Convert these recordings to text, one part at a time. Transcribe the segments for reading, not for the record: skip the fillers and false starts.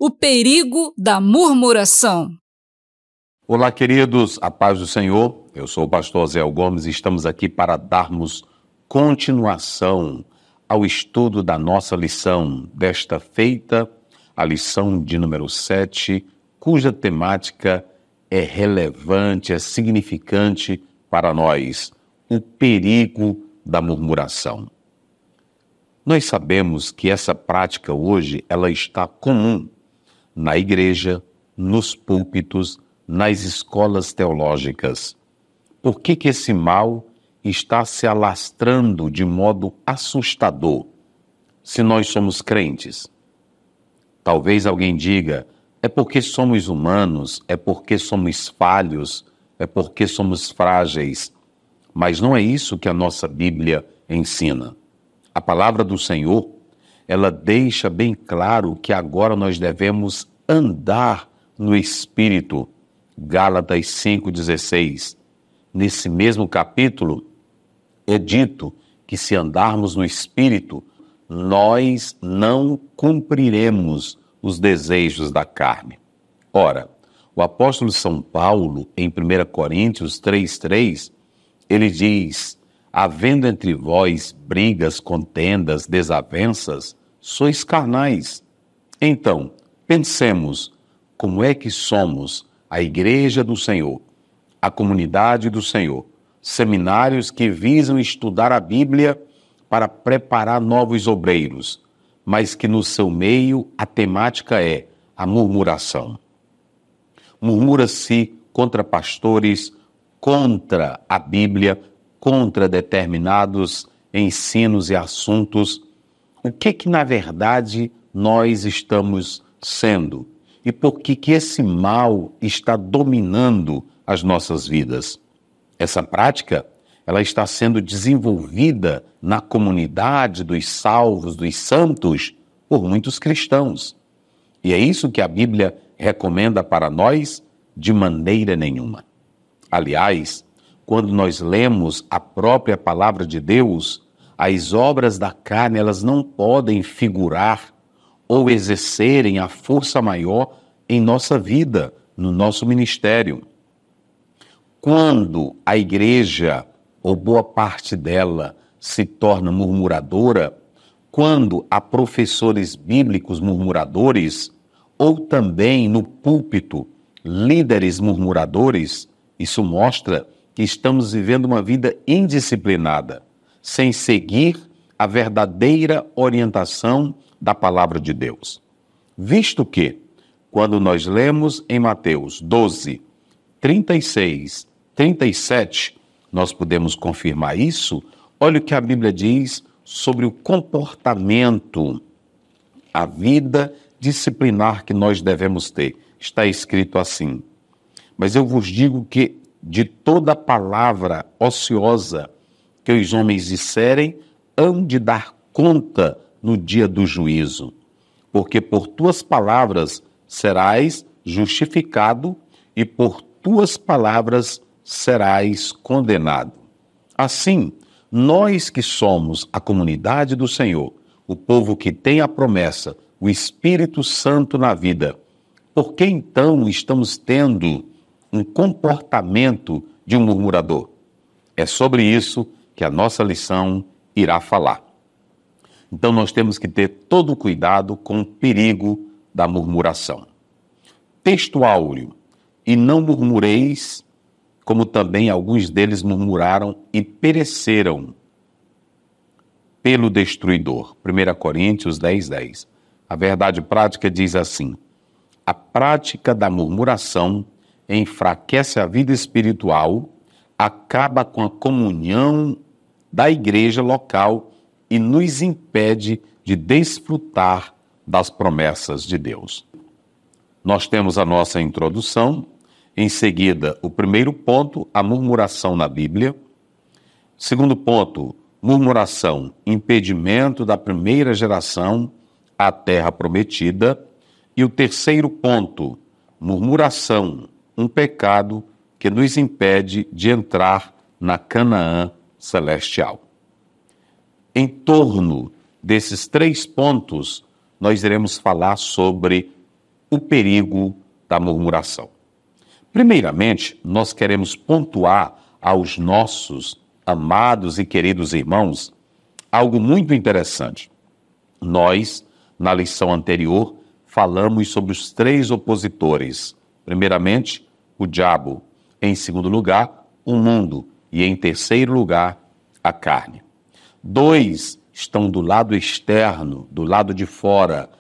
O perigo da murmuração. Olá, queridos, a paz do Senhor. Eu sou o pastor Zé Gomes e estamos aqui para darmos continuação ao estudo da nossa lição desta feita, a lição de número 7, cuja temática é relevante, é significante para nós, o perigo da murmuração. Nós sabemos que essa prática hoje, ela está comum na igreja, nos púlpitos, nas escolas teológicas. Por que esse mal está se alastrando de modo assustador, se nós somos crentes? Talvez alguém diga, é porque somos humanos, é porque somos falhos, é porque somos frágeis. Mas não é isso que a nossa Bíblia ensina. A palavra do Senhor, ela deixa bem claro que agora nós devemos andar no Espírito. Gálatas 5,16. Nesse mesmo capítulo, é dito que se andarmos no Espírito, nós não cumpriremos os desejos da carne. Ora, o apóstolo São Paulo, em 1 Coríntios 3,3, ele diz: havendo entre vós brigas, contendas, desavenças, sois carnais. Então, pensemos, como é que somos a igreja do Senhor, a comunidade do Senhor, seminários que visam estudar a Bíblia para preparar novos obreiros, mas que no seu meio a temática é a murmuração. Murmura-se contra pastores, contra a Bíblia, contra determinados ensinos e assuntos. O que na verdade nós estamos sendo? E por que esse mal está dominando as nossas vidas? Essa prática, ela está sendo desenvolvida na comunidade dos salvos, dos santos, por muitos cristãos. E é isso que a Bíblia recomenda para nós de maneira nenhuma. Aliás, quando nós lemos a própria palavra de Deus, as obras da carne, elas não podem figurar ou exercerem a força maior em nossa vida, no nosso ministério. Quando a igreja, ou boa parte dela, se torna murmuradora, quando há professores bíblicos murmuradores, ou também no púlpito, líderes murmuradores, isso mostra que estamos vivendo uma vida indisciplinada, sem seguir a verdadeira orientação da palavra de Deus. Visto que, quando nós lemos em Mateus 12, 36, 37, nós podemos confirmar isso. Olha o que a Bíblia diz sobre o comportamento, a vida disciplinar que nós devemos ter. Está escrito assim: mas eu vos digo que de toda palavra ociosa que os homens disserem, hão de dar conta no dia do juízo, porque por tuas palavras serás justificado e por tuas palavras serás condenado. Assim, nós que somos a comunidade do Senhor, o povo que tem a promessa, o Espírito Santo na vida, por que então estamos tendo um comportamento de um murmurador? É sobre isso que a nossa lição irá falar. Então nós temos que ter todo o cuidado com o perigo da murmuração. Texto áureo: e não murmureis, como também alguns deles murmuraram e pereceram pelo destruidor. 1 Coríntios 10:10. A verdade prática diz assim: a prática da murmuração enfraquece a vida espiritual, acaba com a comunhão da igreja local e nos impede de desfrutar das promessas de Deus. Nós temos a nossa introdução, em seguida o primeiro ponto, a murmuração na Bíblia. Segundo ponto, murmuração, impedimento da primeira geração à terra prometida. E o terceiro ponto, murmuração, um pecado que nos impede de entrar na Canaã celestial. Em torno desses três pontos, nós iremos falar sobre o perigo da murmuração. Primeiramente, nós queremos pontuar aos nossos amados e queridos irmãos algo muito interessante. Nós, na lição anterior, falamos sobre os 3 opositores. Primeiramente, o diabo. Em segundo lugar, o mundo. E em terceiro lugar, a carne. 2 estão do lado externo, do lado de fora.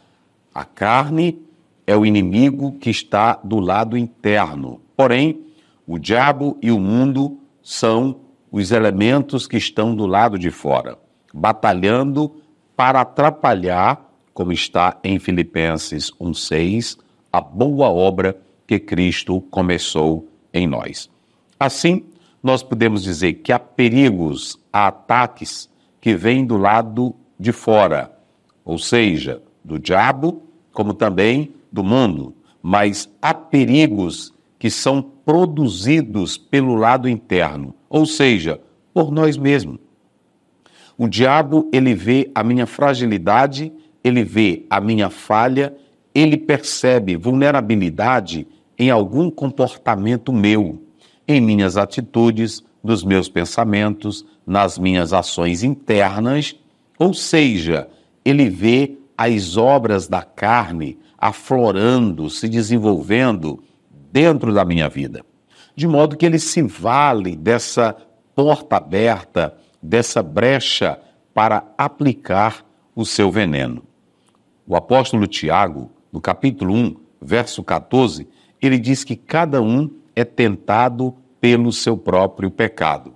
A carne é o inimigo que está do lado interno. Porém, o diabo e o mundo são os elementos que estão do lado de fora, batalhando para atrapalhar, como está em Filipenses 1:6, a boa obra que Cristo começou em nós. Assim, nós podemos dizer que há perigos, há ataques que vêm do lado de fora, ou seja, do diabo, como também do mundo, mas há perigos que são produzidos pelo lado interno, ou seja, por nós mesmos. O diabo, ele vê a minha fragilidade, ele vê a minha falha, ele percebe vulnerabilidade em algum comportamento meu, em minhas atitudes, nos meus pensamentos, nas minhas ações internas, ou seja, ele vê as obras da carne aflorando, se desenvolvendo dentro da minha vida. De modo que ele se vale dessa porta aberta, dessa brecha para aplicar o seu veneno. O apóstolo Tiago, no capítulo 1, verso 14, ele diz que cada um é tentado pelo seu próprio pecado.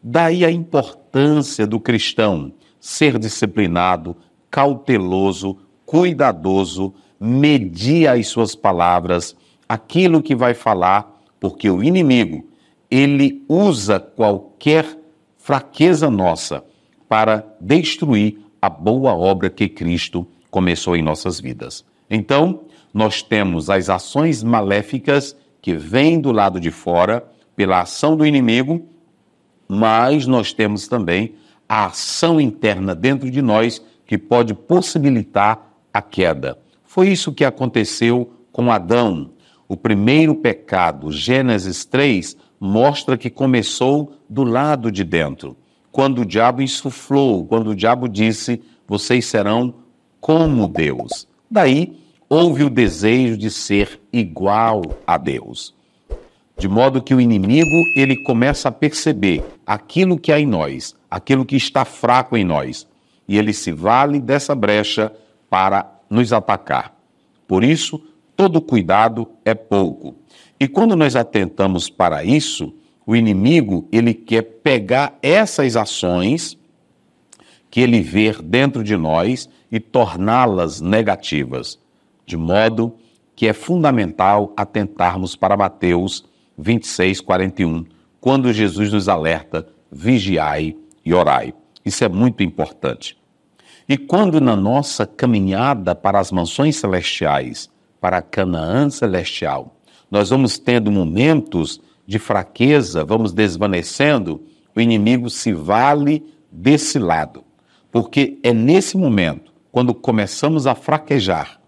Daí a importância do cristão ser disciplinado, cauteloso, cuidadoso, medir as suas palavras, aquilo que vai falar, porque o inimigo, ele usa qualquer fraqueza nossa para destruir a boa obra que Cristo começou em nossas vidas. Então, nós temos as ações maléficas que vêm do lado de fora, pela ação do inimigo, mas nós temos também a ação interna dentro de nós que pode possibilitar a queda. Foi isso que aconteceu com Adão. O primeiro pecado, Gênesis 3, mostra que começou do lado de dentro. Quando o diabo insuflou, quando o diabo disse, vocês serão como Deus. Daí, houve o desejo de ser igual a Deus. De modo que o inimigo, ele começa a perceber aquilo que há em nós, aquilo que está fraco em nós. E ele se vale dessa brecha para nos atacar. Por isso, todo cuidado é pouco. E quando nós atentamos para isso, o inimigo, ele quer pegar essas ações que ele vê dentro de nós e torná-las negativas. De modo que é fundamental atentarmos para Mateus 26:41, quando Jesus nos alerta, vigiai e orai. Isso é muito importante. E quando na nossa caminhada para as mansões celestiais, para a Canaã celestial, nós vamos tendo momentos de fraqueza, vamos desvanecendo, o inimigo se vale desse lado. Porque é nesse momento, quando começamos a fraquejar,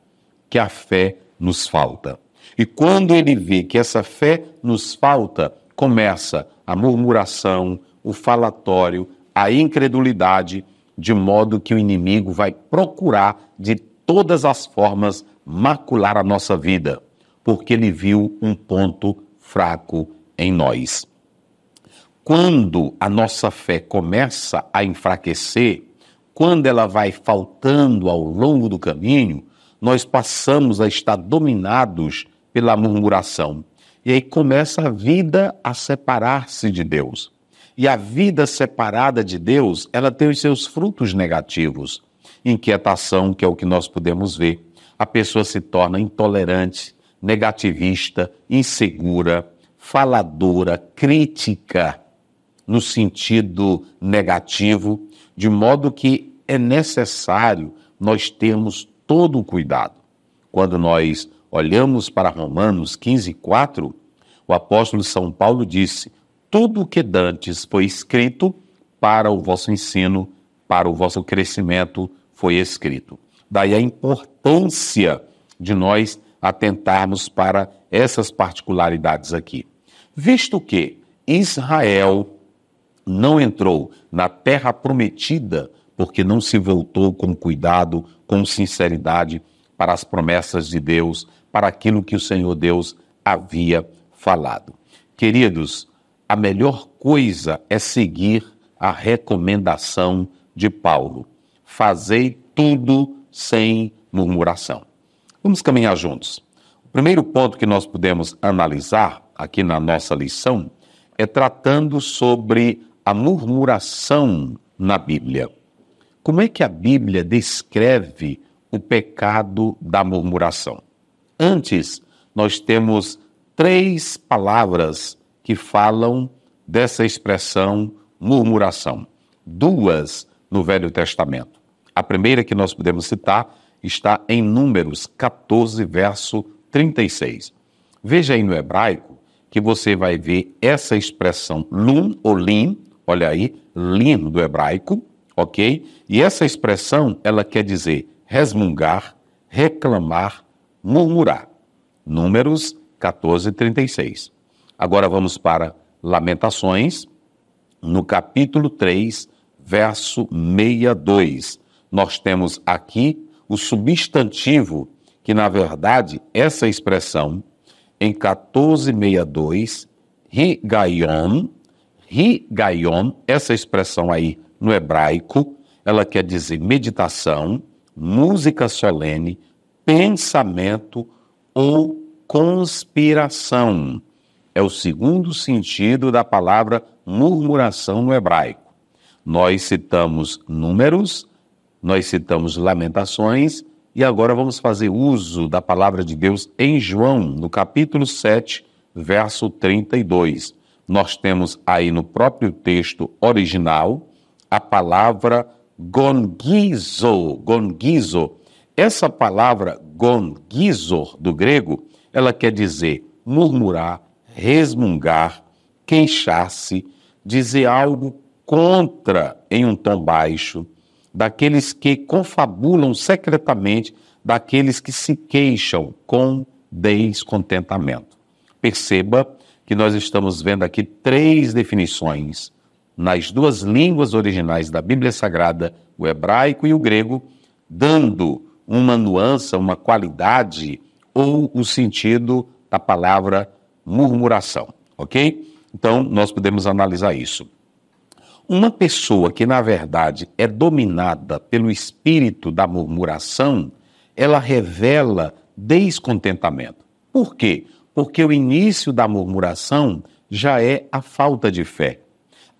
que a fé nos falta. E quando ele vê que essa fé nos falta, começa a murmuração, o falatório, a incredulidade, de modo que o inimigo vai procurar de todas as formas macular a nossa vida, porque ele viu um ponto fraco em nós. Quando a nossa fé começa a enfraquecer, quando ela vai faltando ao longo do caminho, nós passamos a estar dominados pela murmuração. E aí começa a vida a separar-se de Deus. E a vida separada de Deus, ela tem os seus frutos negativos. Inquietação, que é o que nós podemos ver. A pessoa se torna intolerante, negativista, insegura, faladora, crítica, no sentido negativo, de modo que é necessário nós termos todo o cuidado. Quando nós olhamos para Romanos 15:4, o apóstolo São Paulo disse, tudo o que dantes foi escrito para o vosso ensino, para o vosso crescimento foi escrito. Daí a importância de nós atentarmos para essas particularidades aqui. Visto que Israel não entrou na terra prometida porque não se voltou com cuidado, com sinceridade para as promessas de Deus, para aquilo que o Senhor Deus havia falado. Queridos, a melhor coisa é seguir a recomendação de Paulo. Fazei tudo sem murmuração. Vamos caminhar juntos. O primeiro ponto que nós podemos analisar aqui na nossa lição é tratando sobre a murmuração na Bíblia. Como é que a Bíblia descreve o pecado da murmuração? Antes, nós temos 3 palavras que falam dessa expressão murmuração. 2 no Velho Testamento. A primeira que nós podemos citar está em Números 14, verso 36. Veja aí no hebraico que você vai ver essa expressão lum ou lim, olha aí, lim do hebraico, ok? E essa expressão, ela quer dizer resmungar, reclamar, murmurar. Números 14, 36. Agora vamos para Lamentações, no capítulo 3, verso 62. Nós temos aqui o substantivo, que na verdade, essa expressão, em 14:62, Higaion, essa expressão aí no hebraico, ela quer dizer meditação, música solene, pensamento ou conspiração. É o segundo sentido da palavra murmuração no hebraico. Nós citamos Números, nós citamos Lamentações, e agora vamos fazer uso da palavra de Deus em João, no capítulo 7, verso 32. Nós temos aí no próprio texto original a palavra gongizo. Essa palavra gongizo do grego, ela quer dizer murmurar, resmungar, queixar-se, dizer algo contra em um tom baixo, daqueles que confabulam secretamente, daqueles que se queixam com descontentamento. Perceba que nós estamos vendo aqui 3 definições nas 2 línguas originais da Bíblia Sagrada, o hebraico e o grego, dando uma nuance, uma qualidade ou o sentido da palavra murmuração, ok? Então, nós podemos analisar isso. Uma pessoa que, na verdade, é dominada pelo espírito da murmuração, ela revela descontentamento. Por quê? Porque o início da murmuração já é a falta de fé.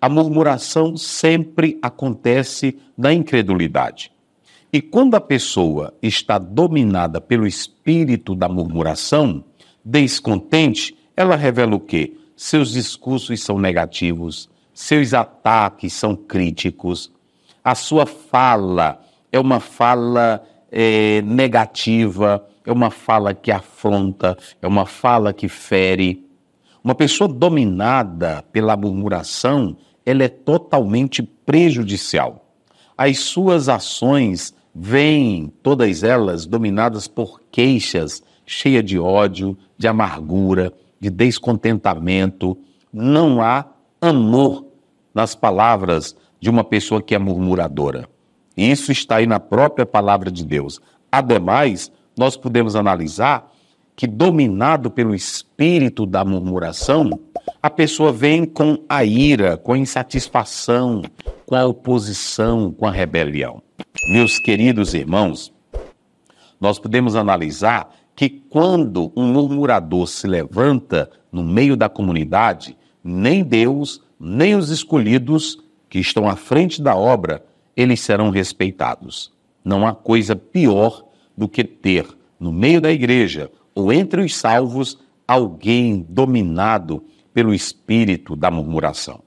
A murmuração sempre acontece na incredulidade. E quando a pessoa está dominada pelo espírito da murmuração, descontente, ela revela o quê? Seus discursos são negativos, seus ataques são críticos, a sua fala é uma fala negativa, é uma fala que afronta, é uma fala que fere. Uma pessoa dominada pela murmuração, ela é totalmente prejudicial. As suas ações vêm, todas elas, dominadas por queixas, cheias de ódio, de amargura, de descontentamento. Não há amor nas palavras de uma pessoa que é murmuradora. Isso está aí na própria palavra de Deus. Ademais, nós podemos analisar que, dominado pelo espírito da murmuração, a pessoa vem com a ira, com a insatisfação, com a oposição, com a rebelião. Meus queridos irmãos, nós podemos analisar que quando um murmurador se levanta no meio da comunidade, nem Deus, nem os escolhidos que estão à frente da obra, eles serão respeitados. Não há coisa pior do que ter no meio da igreja ou entre os salvos alguém dominado pelo espírito da murmuração.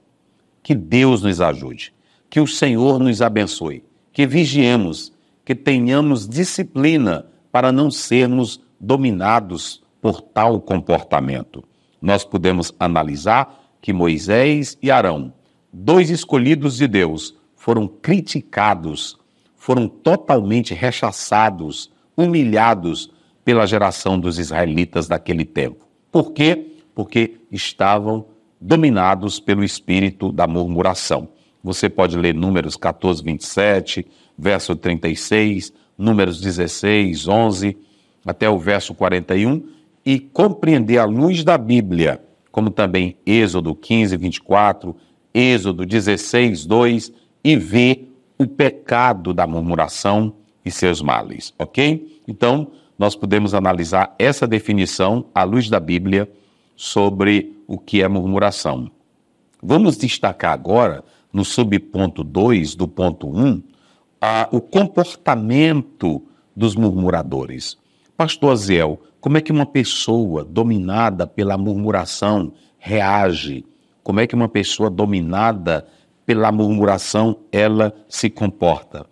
Que Deus nos ajude, que o Senhor nos abençoe, que vigiemos, que tenhamos disciplina para não sermos dominados por tal comportamento. Nós podemos analisar que Moisés e Arão, 2 escolhidos de Deus, foram criticados, foram totalmente rechaçados, humilhados pela geração dos israelitas daquele tempo. Por quê? Porque estavam dominados pelo espírito da murmuração. Você pode ler Números 14, 27, verso 36, Números 16, 11, até o verso 41, e compreender à luz da Bíblia, como também Êxodo 15, 24, Êxodo 16, 2, e ver o pecado da murmuração e seus males, ok? Então, nós podemos analisar essa definição à luz da Bíblia sobre o que é murmuração. Vamos destacar agora, no subponto 2 do ponto 1, o comportamento dos murmuradores. Pastor Aziel, como é que uma pessoa dominada pela murmuração reage? Como é que uma pessoa dominada pela murmuração ela se comporta?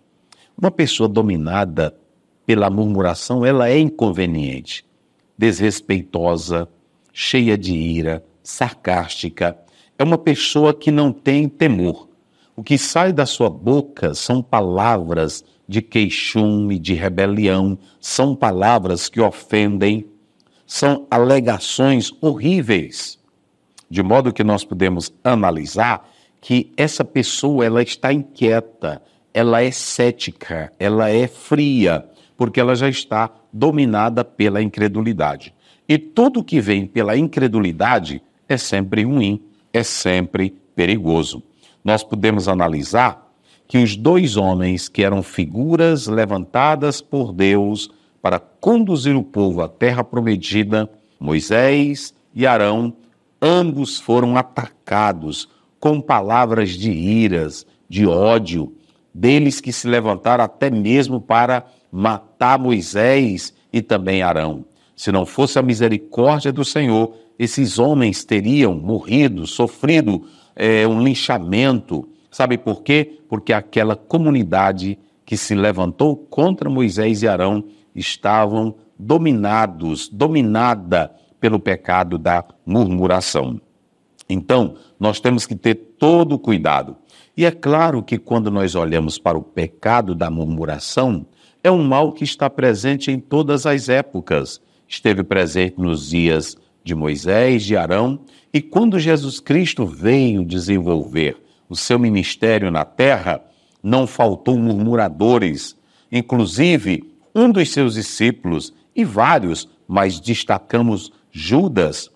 Uma pessoa dominada pela murmuração, ela é inconveniente, desrespeitosa, cheia de ira, sarcástica. É uma pessoa que não tem temor. O que sai da sua boca são palavras de queixume, de rebelião, são palavras que ofendem, são alegações horríveis. De modo que nós podemos analisar que essa pessoa ela está inquieta, ela é cética, ela é fria, porque ela já está dominada pela incredulidade. E tudo que vem pela incredulidade é sempre ruim, é sempre perigoso. Nós podemos analisar que os dois homens que eram figuras levantadas por Deus para conduzir o povo à terra prometida, Moisés e Arão, ambos foram atacados com palavras de iras, de ódio, deles que se levantaram até mesmo para matar Moisés e também Arão. Se não fosse a misericórdia do Senhor, esses homens teriam morrido, sofrido um linchamento. Sabe por quê? Porque aquela comunidade que se levantou contra Moisés e Arão estavam dominada pelo pecado da murmuração. Então, nós temos que ter todo o cuidado. E é claro que quando nós olhamos para o pecado da murmuração, é um mal que está presente em todas as épocas. Esteve presente nos dias de Moisés, de Arão, e quando Jesus Cristo veio desenvolver o seu ministério na terra, não faltou murmuradores, inclusive um dos seus discípulos e vários, mas destacamos Judas.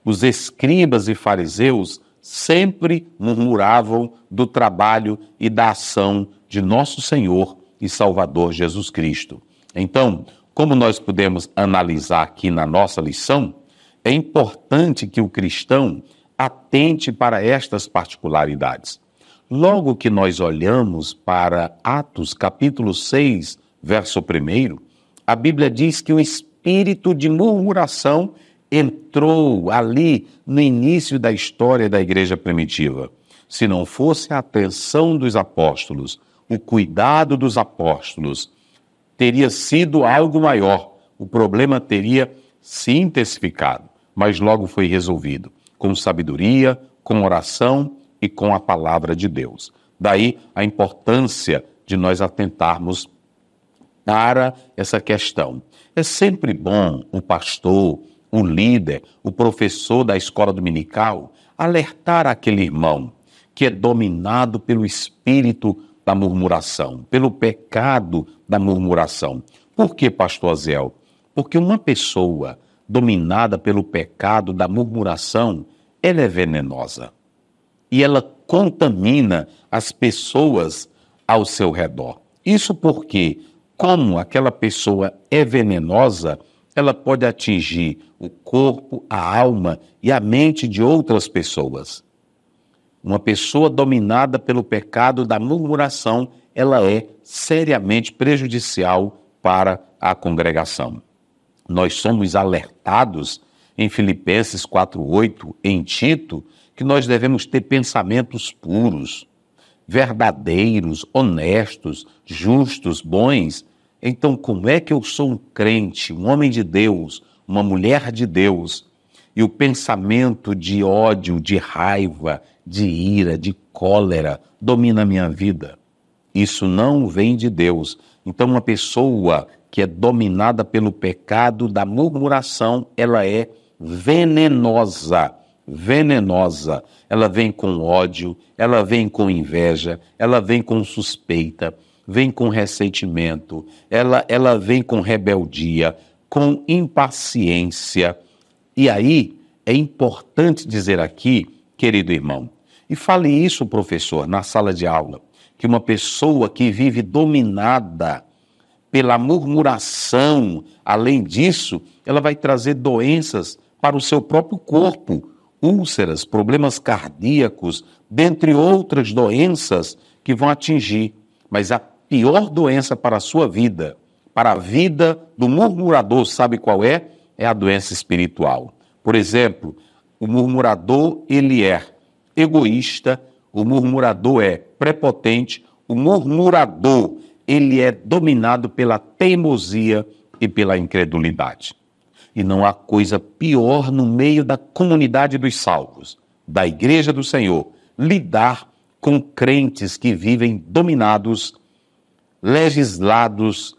Os escribas e fariseus sempre murmuravam do trabalho e da ação de nosso Senhor e Salvador Jesus Cristo. Então, como nós podemos analisar aqui na nossa lição, é importante que o cristão atente para estas particularidades. Logo que nós olhamos para Atos capítulo 6, verso 1, a Bíblia diz que o espírito de murmuração entrou ali no início da história da igreja primitiva. Se não fosse a atenção dos apóstolos, o cuidado dos apóstolos, teria sido algo maior. O problema teria se intensificado, mas logo foi resolvido, com sabedoria, com oração e com a palavra de Deus. Daí a importância de nós atentarmos para essa questão. É sempre bom um pastor, um líder, o professor da escola dominical alertar aquele irmão que é dominado pelo espírito da murmuração, pelo pecado da murmuração. Por que, pastor Aziel? Porque uma pessoa dominada pelo pecado da murmuração, ela é venenosa. E ela contamina as pessoas ao seu redor. Isso porque, como aquela pessoa é venenosa, ela pode atingir o corpo, a alma e a mente de outras pessoas. Uma pessoa dominada pelo pecado da murmuração, ela é seriamente prejudicial para a congregação. Nós somos alertados em Filipenses 4:8, em Tito, que nós devemos ter pensamentos puros, verdadeiros, honestos, justos, bons. Então, como é que eu sou um crente, um homem de Deus, uma mulher de Deus, e o pensamento de ódio, de raiva, de ira, de cólera domina a minha vida? Isso não vem de Deus. Então, uma pessoa que é dominada pelo pecado da murmuração, ela é venenosa. Venenosa. Ela vem com ódio, ela vem com inveja, ela vem com suspeita, vem com ressentimento, ela vem com rebeldia, com impaciência. E aí, é importante dizer aqui, querido irmão, e fale isso, professor, na sala de aula, que uma pessoa que vive dominada pela murmuração, além disso, ela vai trazer doenças para o seu próprio corpo, úlceras, problemas cardíacos, dentre outras doenças que vão atingir. Mas a pior doença para a sua vida, para a vida do murmurador, sabe qual é? É a doença espiritual. Por exemplo, o murmurador, ele é egoísta, o murmurador é prepotente, o murmurador, ele é dominado pela teimosia e pela incredulidade. E não há coisa pior no meio da comunidade dos salvos, da Igreja do Senhor, lidar com crentes que vivem dominados, legislados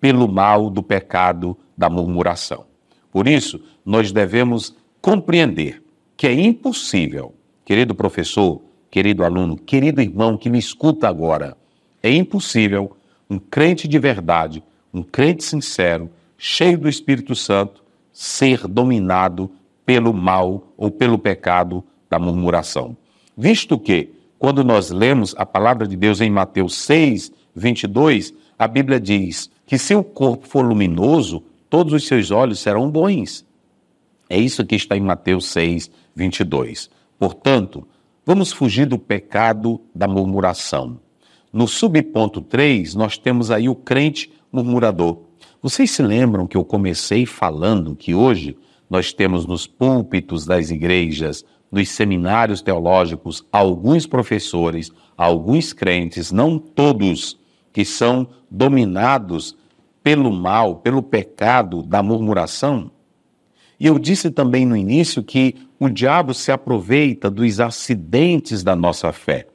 pelo mal do pecado da murmuração. Por isso, nós devemos compreender que é impossível, querido professor, querido aluno, querido irmão que me escuta agora, é impossível um crente de verdade, um crente sincero, cheio do Espírito Santo, ser dominado pelo mal ou pelo pecado da murmuração. Visto que, quando nós lemos a palavra de Deus em Mateus 6, 22, a Bíblia diz que se o corpo for luminoso, todos os seus olhos serão bons. É isso que está em Mateus 6, 22. Portanto, vamos fugir do pecado da murmuração. No subponto 3, nós temos aí o crente murmurador. Vocês se lembram que eu comecei falando que hoje nós temos nos púlpitos das igrejas, nos seminários teológicos, alguns professores, alguns crentes, não todos, que são dominados pelo mal, pelo pecado da murmuração? E eu disse também no início que o diabo se aproveita dos acidentes da nossa fé.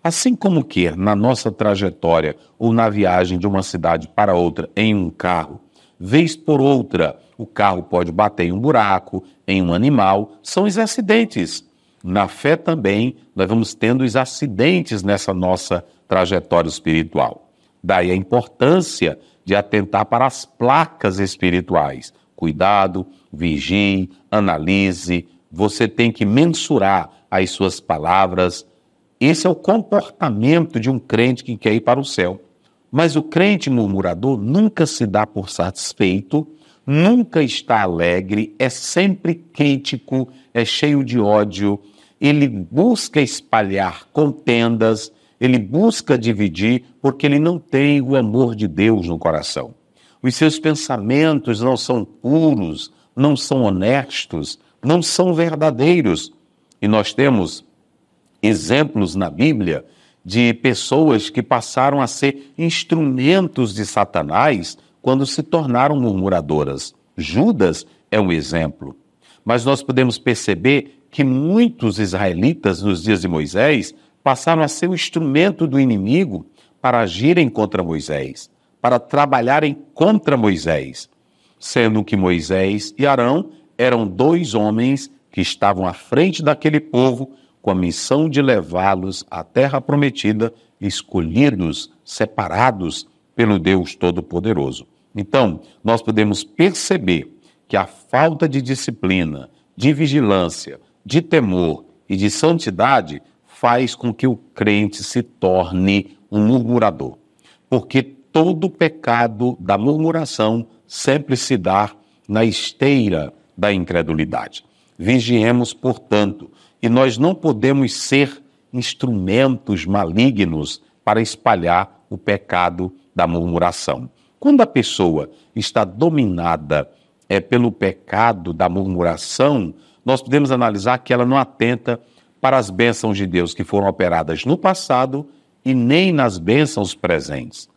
Assim como que na nossa trajetória ou na viagem de uma cidade para outra em um carro, vez por outra, o carro pode bater em um buraco, em um animal, são os acidentes. Na fé também, nós vamos tendo os acidentes nessa nossa trajetória espiritual. Daí a importância de atentar para as placas espirituais. Cuidado, vigie, analise, você tem que mensurar as suas palavras. Esse é o comportamento de um crente que quer ir para o céu. Mas o crente murmurador nunca se dá por satisfeito, nunca está alegre, é sempre crítico, é cheio de ódio, ele busca espalhar contendas, ele busca dividir, porque ele não tem o amor de Deus no coração. Os seus pensamentos não são puros, não são honestos, não são verdadeiros. E nós temos exemplos na Bíblia de pessoas que passaram a ser instrumentos de Satanás quando se tornaram murmuradoras. Judas é um exemplo. Mas nós podemos perceber que muitos israelitas nos dias de Moisés passaram a ser o instrumento do inimigo para agirem contra Moisés, para trabalharem contra Moisés, sendo que Moisés e Arão eram dois homens que estavam à frente daquele povo com a missão de levá-los à terra prometida, escolhidos, separados pelo Deus Todo-Poderoso. Então, nós podemos perceber que a falta de disciplina, de vigilância, de temor e de santidade faz com que o crente se torne um murmurador. Porque todo pecado da murmuração sempre se dá na esteira da incredulidade. Vigiemos, portanto, e nós não podemos ser instrumentos malignos para espalhar o pecado da murmuração. Quando a pessoa está dominada pelo pecado da murmuração, nós podemos analisar que ela não atenta para as bênçãos de Deus que foram operadas no passado e nem nas bênçãos presentes.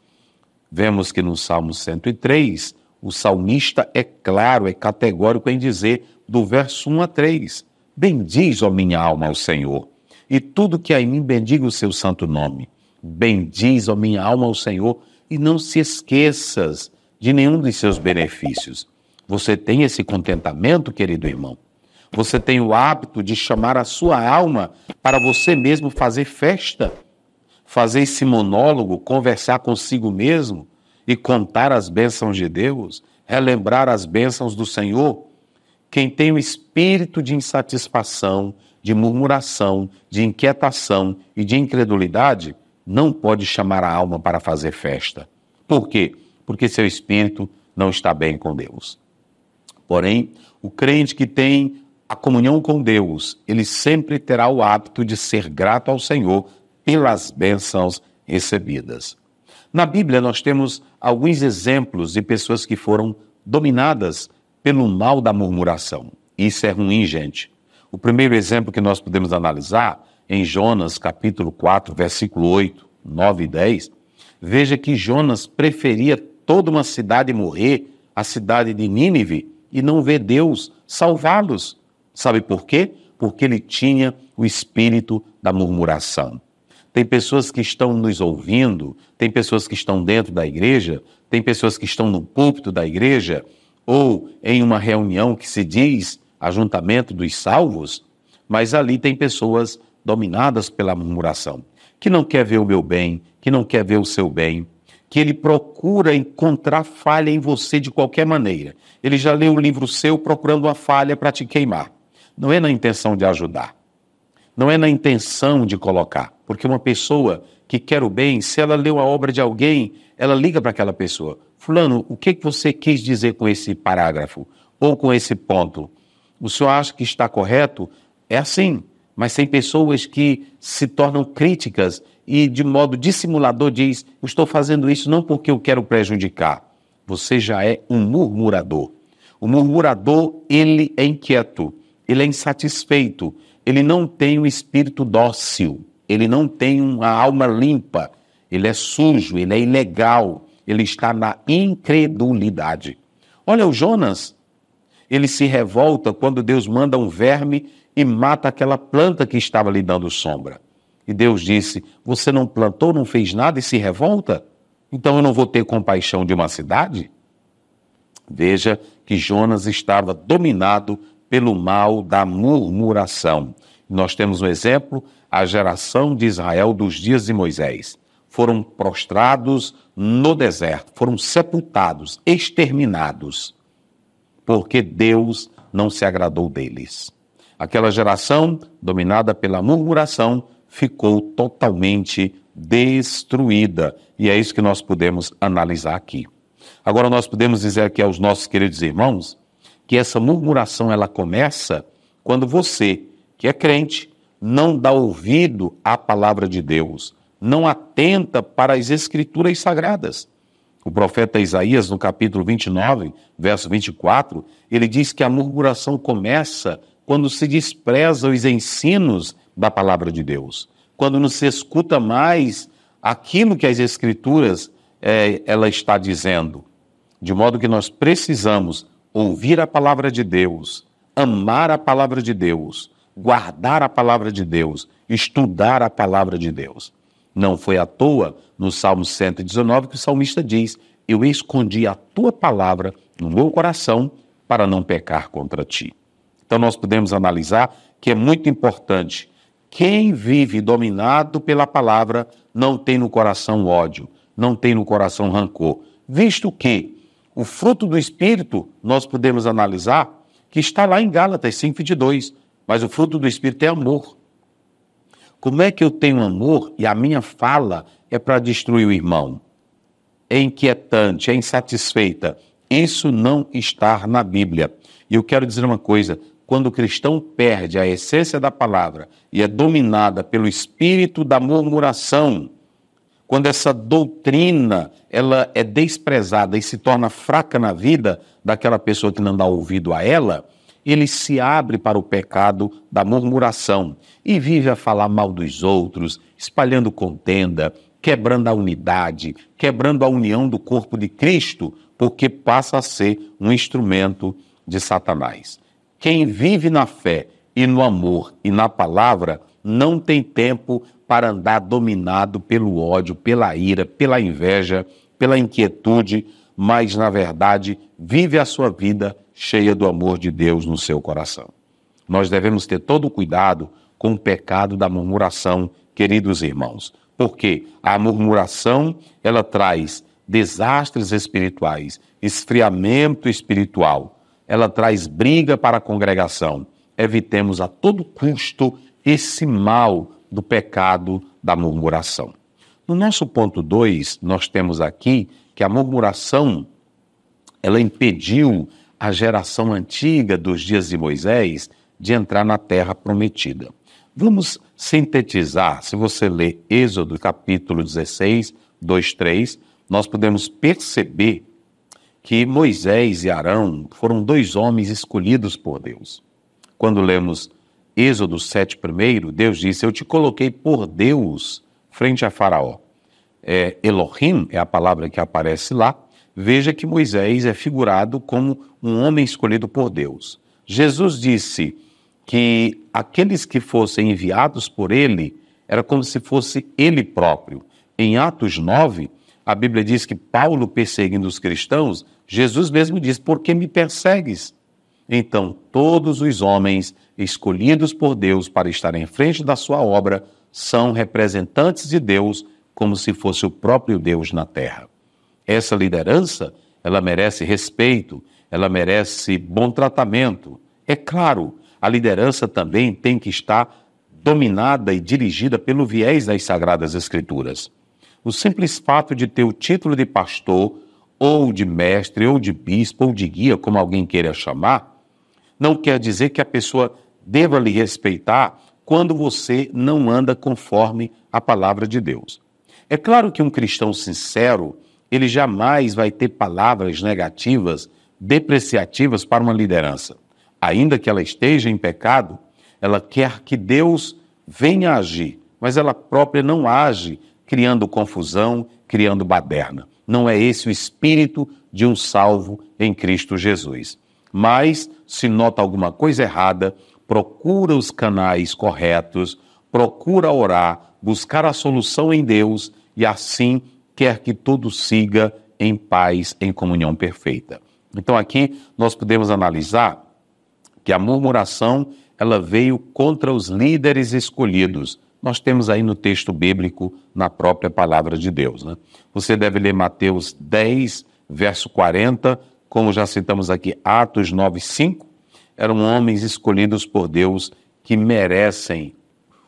Vemos que no Salmo 103, o salmista é claro, é categórico em dizer, do verso 1 a 3, bendiz, ó minha alma, ao Senhor, e tudo que há em mim bendiga o seu santo nome. Bendiz, ó minha alma, ao Senhor, e não se esqueças de nenhum dos seus benefícios. Você tem esse contentamento, querido irmão? Você tem o hábito de chamar a sua alma para você mesmo fazer festa? Fazer esse monólogo, conversar consigo mesmo e contar as bênçãos de Deus, relembrar as bênçãos do Senhor? Quem tem o espírito de insatisfação, de murmuração, de inquietação e de incredulidade, não pode chamar a alma para fazer festa. Por quê? Porque seu espírito não está bem com Deus. Porém, o crente que tem a comunhão com Deus, ele sempre terá o hábito de ser grato ao Senhor pelas bênçãos recebidas. Na Bíblia, nós temos alguns exemplos de pessoas que foram dominadas pelo mal da murmuração. Isso é ruim, gente. O primeiro exemplo que nós podemos analisar, em Jonas, capítulo 4, versículo 8, 9 e 10, veja que Jonas preferia toda uma cidade morrer, a cidade de Nínive, e não ver Deus salvá-los. Sabe por quê? Porque ele tinha o espírito da murmuração. Tem pessoas que estão nos ouvindo, tem pessoas que estão dentro da igreja, tem pessoas que estão no púlpito da igreja, ou em uma reunião que se diz ajuntamento dos salvos, mas ali tem pessoas dominadas pela murmuração, que não quer ver o meu bem, que não quer ver o seu bem, que ele procura encontrar falha em você de qualquer maneira. Ele já leu um livro seu procurando uma falha para te queimar. Não é na intenção de ajudar, não é na intenção de colocar, porque uma pessoa que quer o bem, se ela leu a obra de alguém, ela liga para aquela pessoa. Fulano, o que você quis dizer com esse parágrafo ou com esse ponto? O senhor acha que está correto? É assim, mas tem pessoas que se tornam críticas e de modo dissimulador diz, eu estou fazendo isso não porque eu quero prejudicar. Você já é um murmurador. O murmurador, ele é inquieto, ele é insatisfeito, ele não tem um espírito dócil, ele não tem uma alma limpa, ele é sujo, ele é ilegal, ele está na incredulidade. Olha o Jonas, ele se revolta quando Deus manda um verme e mata aquela planta que estava lhe dando sombra. E Deus disse, você não plantou, não fez nada e se revolta? Então eu não vou ter compaixão de uma cidade? Veja que Jonas estava dominado pelo mal da murmuração. Nós temos um exemplo, a geração de Israel dos dias de Moisés. Foram prostrados no deserto, foram sepultados, exterminados, porque Deus não se agradou deles. Aquela geração, dominada pela murmuração, ficou totalmente destruída. E é isso que nós podemos analisar aqui. Agora nós podemos dizer aqui aos nossos queridos irmãos que essa murmuração ela começa quando você, que é crente, não dá ouvido à palavra de Deus, não atenta para as escrituras sagradas. O profeta Isaías, no capítulo 29, verso 24, ele diz que a murmuração começa quando se despreza os ensinos da palavra de Deus, quando não se escuta mais aquilo que as escrituras ela está dizendo. De modo que nós precisamos ouvir a palavra de Deus, amar a palavra de Deus, guardar a palavra de Deus, estudar a palavra de Deus. Não foi à toa, no Salmo 119, que o salmista diz, eu escondi a tua palavra no meu coração para não pecar contra ti. Então nós podemos analisar que é muito importante. Quem vive dominado pela palavra não tem no coração ódio, não tem no coração rancor, visto que o fruto do Espírito, nós podemos analisar, que está lá em Gálatas 5:22, mas o fruto do Espírito é amor. Como é que eu tenho amor e a minha fala é para destruir o irmão? É inquietante, é insatisfeita. Isso não está na Bíblia. E eu quero dizer uma coisa, quando o cristão perde a essência da palavra e é dominada pelo espírito da murmuração, quando essa doutrina ela é desprezada e se torna fraca na vida daquela pessoa que não dá ouvido a ela, ele se abre para o pecado da murmuração e vive a falar mal dos outros, espalhando contenda, quebrando a unidade, quebrando a união do corpo de Cristo, porque passa a ser um instrumento de Satanás. Quem vive na fé e no amor e na palavra não tem tempo para andar dominado pelo ódio, pela ira, pela inveja, pela inquietude, mas na verdade vive a sua vida cheia do amor de Deus no seu coração. Nós devemos ter todo o cuidado com o pecado da murmuração, queridos irmãos, porque a murmuração, ela traz desastres espirituais, esfriamento espiritual, ela traz briga para a congregação. Evitemos a todo custo esse mal do pecado da murmuração. No nosso ponto 2, nós temos aqui que a murmuração, ela impediu a geração antiga dos dias de Moisés de entrar na terra prometida. Vamos sintetizar, se você ler Êxodo capítulo 16, 2, 3, nós podemos perceber que Moisés e Arão foram dois homens escolhidos por Deus. Quando lemos Êxodo 7 primeiro, Deus disse: eu te coloquei por Deus frente a Faraó. Elohim é a palavra que aparece lá. Veja que Moisés é figurado como um homem escolhido por Deus. Jesus disse que aqueles que fossem enviados por ele, era como se fosse ele próprio. Em Atos 9, a Bíblia diz que Paulo, perseguindo os cristãos, Jesus mesmo diz: por que me persegues? Então, todos os homens escolhidos por Deus para estar em frente da sua obra são representantes de Deus, como se fosse o próprio Deus na terra. Essa liderança, ela merece respeito, ela merece bom tratamento. É claro, a liderança também tem que estar dominada e dirigida pelo viés das Sagradas Escrituras. O simples fato de ter o título de pastor, ou de mestre, ou de bispo, ou de guia, como alguém queira chamar, não quer dizer que a pessoa deva lhe respeitar quando você não anda conforme a palavra de Deus. É claro que um cristão sincero, ele jamais vai ter palavras negativas, depreciativas para uma liderança. Ainda que ela esteja em pecado, ela quer que Deus venha agir, mas ela própria não age criando confusão, criando baderna. Não é esse o espírito de um salvo em Cristo Jesus. Mas, se nota alguma coisa errada, procura os canais corretos, procura orar, buscar a solução em Deus e assim quer que tudo siga em paz, em comunhão perfeita. Então aqui nós podemos analisar que a murmuração, ela veio contra os líderes escolhidos. Nós temos aí no texto bíblico, na própria palavra de Deus, né? Você deve ler Mateus 10, verso 40, como já citamos aqui, Atos 9, 5, eram homens escolhidos por Deus que merecem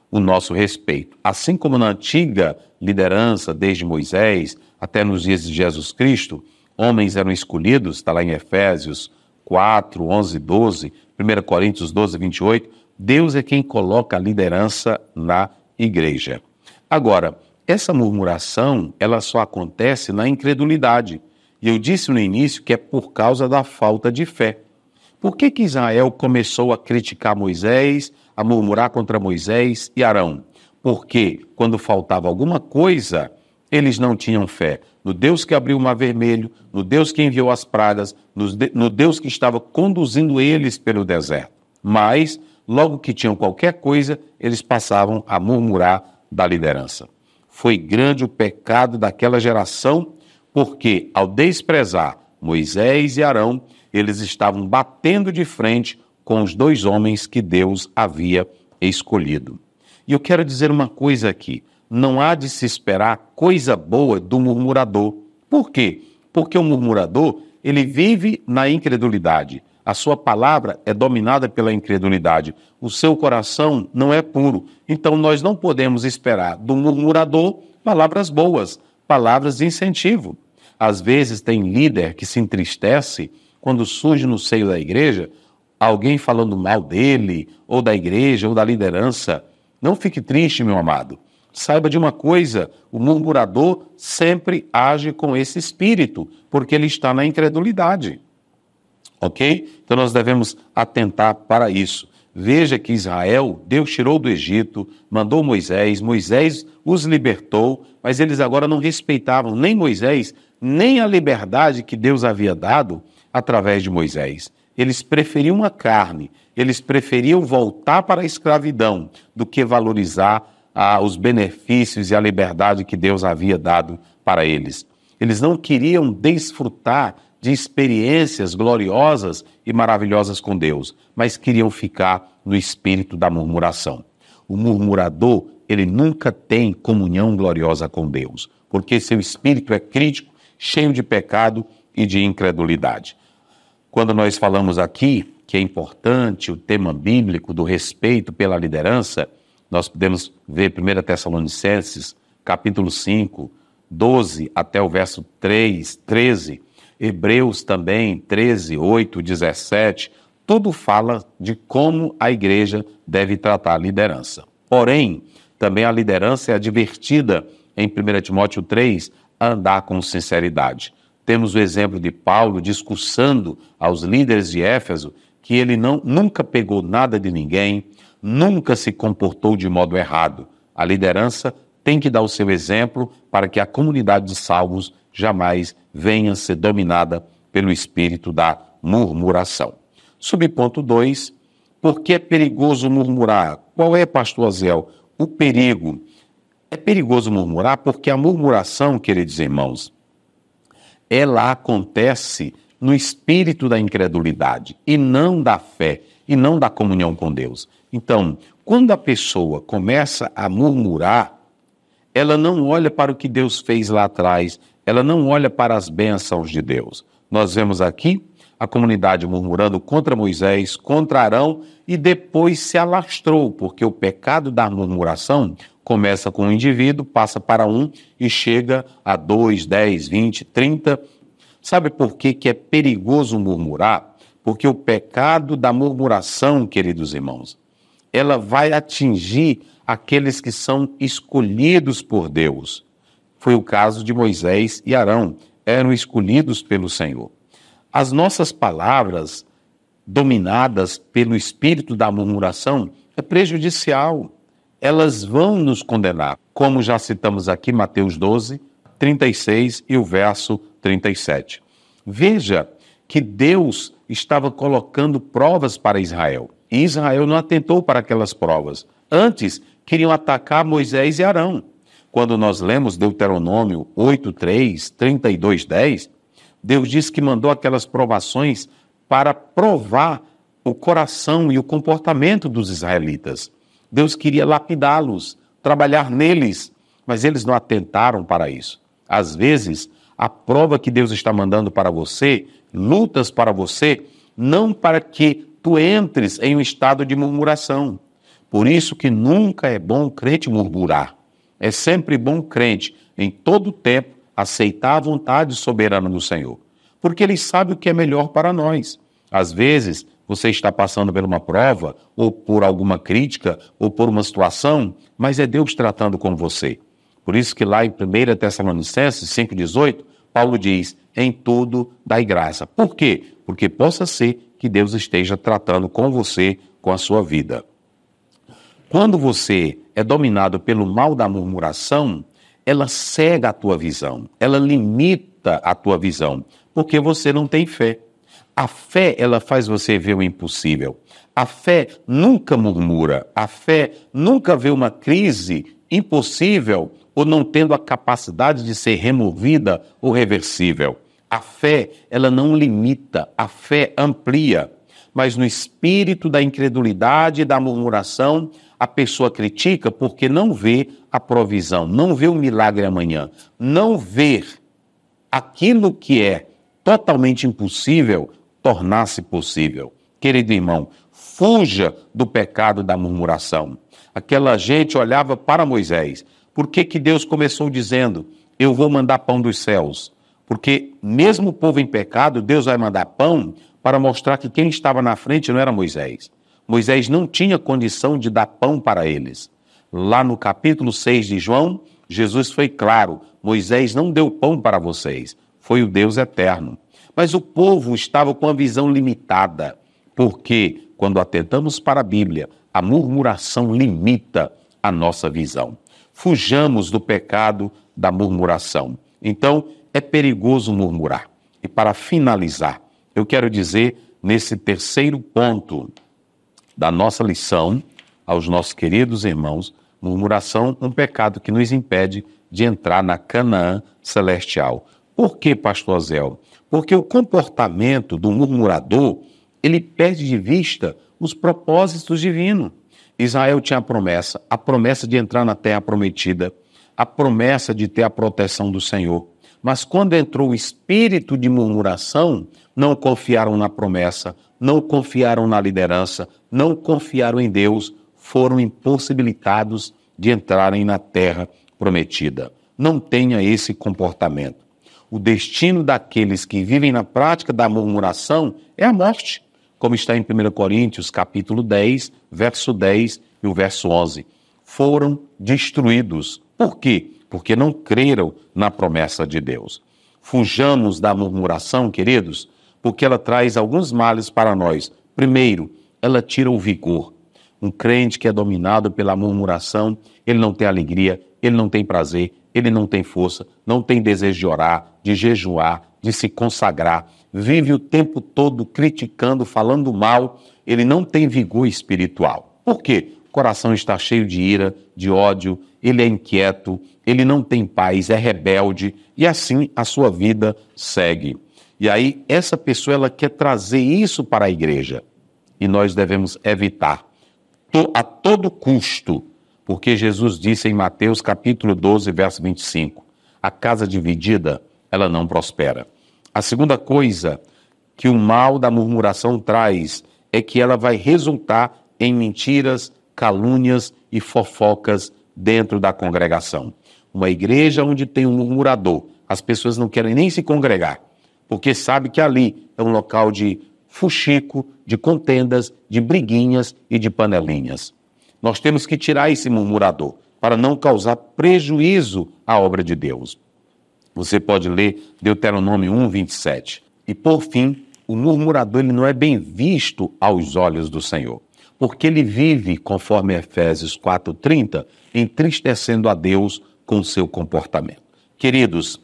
o nosso respeito. Assim como na antiga liderança, desde Moisés até nos dias de Jesus Cristo, homens eram escolhidos, está lá em Efésios 4, 11, 12, 1 Coríntios 12, 28, Deus é quem coloca a liderança na igreja. Agora, essa murmuração, ela só acontece na incredulidade. E eu disse no início que é por causa da falta de fé. Por que Israel começou a criticar Moisés, a murmurar contra Moisés e Arão? Porque quando faltava alguma coisa, eles não tinham fé no Deus que abriu o Mar Vermelho, no Deus que enviou as pragas, no Deus que estava conduzindo eles pelo deserto. Mas, logo que tinham qualquer coisa, eles passavam a murmurar da liderança. Foi grande o pecado daquela geração, porque ao desprezar Moisés e Arão, eles estavam batendo de frente com os dois homens que Deus havia escolhido. E eu quero dizer uma coisa aqui, não há de se esperar coisa boa do murmurador. Por quê? Porque o murmurador, ele vive na incredulidade. A sua palavra é dominada pela incredulidade. O seu coração não é puro. Então nós não podemos esperar do murmurador palavras boas, palavras de incentivo. Às vezes tem líder que se entristece quando surge no seio da igreja alguém falando mal dele, ou da igreja, ou da liderança. Não fique triste, meu amado. Saiba de uma coisa, o murmurador sempre age com esse espírito, porque ele está na incredulidade. Ok? Então nós devemos atentar para isso. Veja que Israel, Deus tirou do Egito, mandou Moisés, Moisés os libertou, mas eles agora não respeitavam nem Moisés, nem a liberdade que Deus havia dado através de Moisés. Eles preferiam a carne, eles preferiam voltar para a escravidão do que valorizar os benefícios e a liberdade que Deus havia dado para eles. Eles não queriam desfrutar de experiências gloriosas e maravilhosas com Deus, mas queriam ficar no espírito da murmuração. O murmurador, ele nunca tem comunhão gloriosa com Deus, porque seu espírito é crítico, cheio de pecado e de incredulidade. Quando nós falamos aqui que é importante o tema bíblico do respeito pela liderança, nós podemos ver 1 Tessalonicenses, capítulo 5, 12 até o verso 13, Hebreus também, 13, 8, 17, tudo fala de como a igreja deve tratar a liderança. Porém, também a liderança é advertida em 1 Timóteo 3 a andar com sinceridade. Temos o exemplo de Paulo discursando aos líderes de Éfeso que ele nunca pegou nada de ninguém, nunca se comportou de modo errado. A liderança tem que dar o seu exemplo para que a comunidade de salvos jamais venha a ser dominada pelo espírito da murmuração. Subponto 2, por que é perigoso murmurar? Qual é, pastor Aziel, o perigo? É perigoso murmurar porque a murmuração, queridos irmãos, ela acontece no espírito da incredulidade e não da fé, e não da comunhão com Deus. Então, quando a pessoa começa a murmurar, ela não olha para o que Deus fez lá atrás, ela não olha para as bênçãos de Deus. Nós vemos aqui a comunidade murmurando contra Moisés, contra Arão, e depois se alastrou, porque o pecado da murmuração começa com um indivíduo, passa para um e chega a 2, 10, 20, 30. Sabe por que é perigoso murmurar? Porque o pecado da murmuração, queridos irmãos, ela vai atingir aqueles que são escolhidos por Deus. Foi o caso de Moisés e Arão, eram escolhidos pelo Senhor. As nossas palavras, dominadas pelo espírito da murmuração, é prejudicial. Elas vão nos condenar, como já citamos aqui Mateus 12, 36 e o verso 37. Veja que Deus estava colocando provas para Israel, e Israel não atentou para aquelas provas. Antes, queriam atacar Moisés e Arão. Quando nós lemos Deuteronômio 8:3, 32:10, Deus diz que mandou aquelas provações para provar o coração e o comportamento dos israelitas. Deus queria lapidá-los, trabalhar neles, mas eles não atentaram para isso. Às vezes, a prova que Deus está mandando para você, lutas para você, não para que tu entres em um estado de murmuração. Por isso que nunca é bom o crente murmurar. É sempre bom o crente, em todo tempo, aceitar a vontade soberana do Senhor, porque Ele sabe o que é melhor para nós. Às vezes, você está passando por uma prova, ou por alguma crítica, ou por uma situação, mas é Deus tratando com você. Por isso que lá em 1 Tessalonicenses 5,18, Paulo diz, em tudo dai graça. Por quê? Porque possa ser que Deus esteja tratando com você, com a sua vida. Quando você é dominado pelo mal da murmuração, ela cega a tua visão, ela limita a tua visão, porque você não tem fé. A fé, ela faz você ver o impossível. A fé nunca murmura. A fé nunca vê uma crise impossível ou não tendo a capacidade de ser removida ou reversível. A fé, ela não limita, a fé amplia. Mas no espírito da incredulidade e da murmuração, a pessoa critica porque não vê a provisão, não vê o milagre amanhã, não vê aquilo que é totalmente impossível tornar-se possível. Querido irmão, fuja do pecado da murmuração. Aquela gente olhava para Moisés. Por que Deus começou dizendo, eu vou mandar pão dos céus? Porque mesmo o povo em pecado, Deus vai mandar pão para mostrar que quem estava na frente não era Moisés. Moisés não tinha condição de dar pão para eles. Lá no capítulo 6 de João, Jesus foi claro, Moisés não deu pão para vocês, foi o Deus eterno. Mas o povo estava com a visão limitada, porque quando atentamos para a Bíblia, a murmuração limita a nossa visão. Fujamos do pecado da murmuração. Então, é perigoso murmurar. E para finalizar, eu quero dizer, nesse terceiro ponto da nossa lição, aos nossos queridos irmãos, murmuração, um pecado que nos impede de entrar na Canaã celestial. Por que, pastor Zé? Porque o comportamento do murmurador, ele perde de vista os propósitos divinos. Israel tinha a promessa de entrar na terra prometida, a promessa de ter a proteção do Senhor. Mas quando entrou o espírito de murmuração, não confiaram na promessa, não confiaram na liderança, não confiaram em Deus, foram impossibilitados de entrarem na terra prometida. Não tenha esse comportamento. O destino daqueles que vivem na prática da murmuração é a morte, como está em 1 Coríntios, capítulo 10, verso 10 e o verso 11. Foram destruídos. Por quê? Porque não creram na promessa de Deus. Fujamos da murmuração, queridos, porque ela traz alguns males para nós. Primeiro, ela tira o vigor. Um crente que é dominado pela murmuração, ele não tem alegria, ele não tem prazer, ele não tem força, não tem desejo de orar, de jejuar, de se consagrar. Vive o tempo todo criticando, falando mal, ele não tem vigor espiritual. Por quê? O coração está cheio de ira, de ódio, ele é inquieto, ele não tem paz, é rebelde, e assim a sua vida segue. E aí, essa pessoa, ela quer trazer isso para a igreja, e nós devemos evitar, a todo custo, porque Jesus disse em Mateus capítulo 12, verso 25, a casa dividida, ela não prospera. A segunda coisa que o mal da murmuração traz é que ela vai resultar em mentiras, calúnias e fofocas dentro da congregação. Uma igreja onde tem um murmurador, as pessoas não querem nem se congregar, porque sabe que ali é um local de fuxico, de contendas, de briguinhas e de panelinhas. Nós temos que tirar esse murmurador para não causar prejuízo à obra de Deus. Você pode ler Deuteronômio 1, 27. E por fim, o murmurador ele não é bem visto aos olhos do Senhor, porque ele vive, conforme Efésios 4:30, entristecendo a Deus com seu comportamento. Queridos,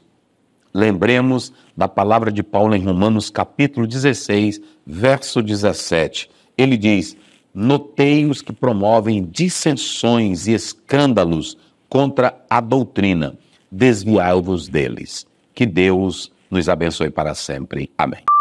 lembremos da palavra de Paulo em Romanos capítulo 16, verso 17. Ele diz: notei os que promovem dissensões e escândalos contra a doutrina. Desviai-vos deles. Que Deus nos abençoe para sempre. Amém.